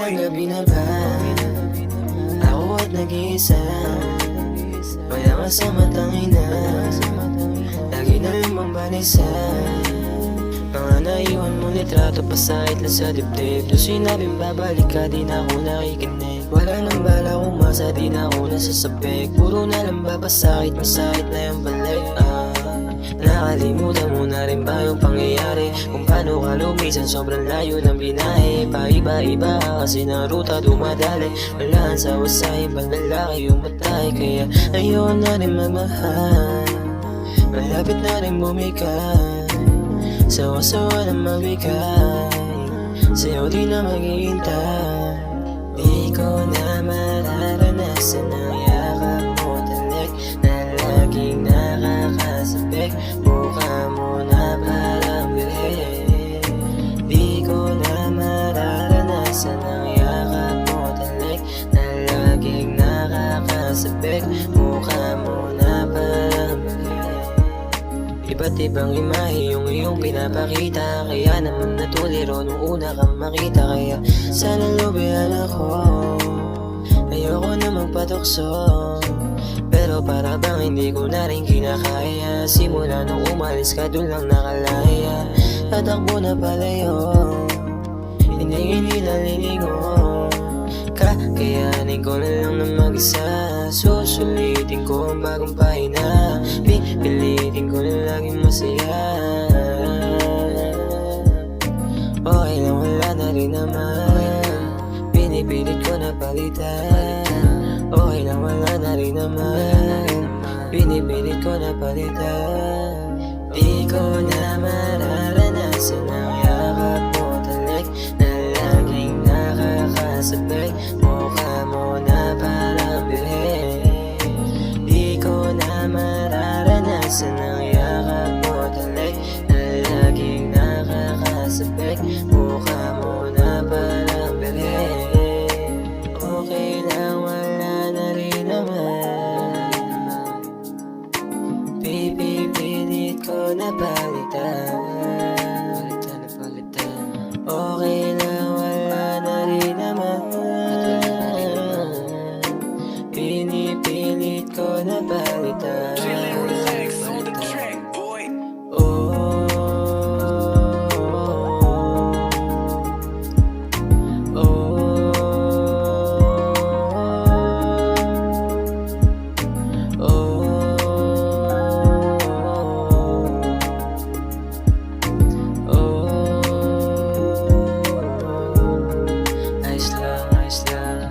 Isang gabi na ba ako at nag-iisa, wala ka sa matang ina, lagi na lang bang balisa. Mga naiwan mo litrato, pasahit lang sa dibdib. Doon sinabing babalik ka, di na ako nakikinig. Wala nang bala umasa, di na ako nasasabik. Puro na lang ba pasahit, masahit na yung balik. Nakalimutan mo na rin ba yung pangyayari, kung paano ka lumisan, sobrang layo ng binahe. Paiba-iba kasi ng ruta dumadali, wala ang sawa sa ibang lalaki yung matay. Kaya ayaw na rin magmahal, malapit na rin bumigay. Sawa-sawa na mabigay, sa'yo di na maghihintay. Di ko na mararanasan ang yakap mo talik na laging nakakasabik. Mukha mo na parang birik. Di ko na mararanasan ang yakap mo talik na laging nakakasabik. Mukha mo na parang birik. Iba't ibang imahe yung iyong pinapakita, kaya naman natuliro nung una kang makita. Kaya sana lubihan ako, ayoko na magpatukso, pero para bang hindi ko na rin kinakaya. Simula nung umalis ka dun lang nakalaya, tatakbo na palayo, hindi nalilingo. Kakayanin ko na lang na mag-isa, susulitin ko ang bagong pahina, pipilitin ko na laging masaya. Okay lang, wala na rin naman, pinipilit ko na palitan. Okay lang, wala na rin naman, pinipilit ko na palitan. Di ko na mararanasan ang yakap mo talik na laging nakakasabik. Mukha mo na parang birik. Di ko na mararanasan ang yakap mo talik na laging nakakasabik. Mukha mo na parang birik. Okay lang, wala na rin naman, pipipilit ko na palitan. Okay lang, wala na rin naman, pinipilit ko na palitan. Nice lang, nice lang.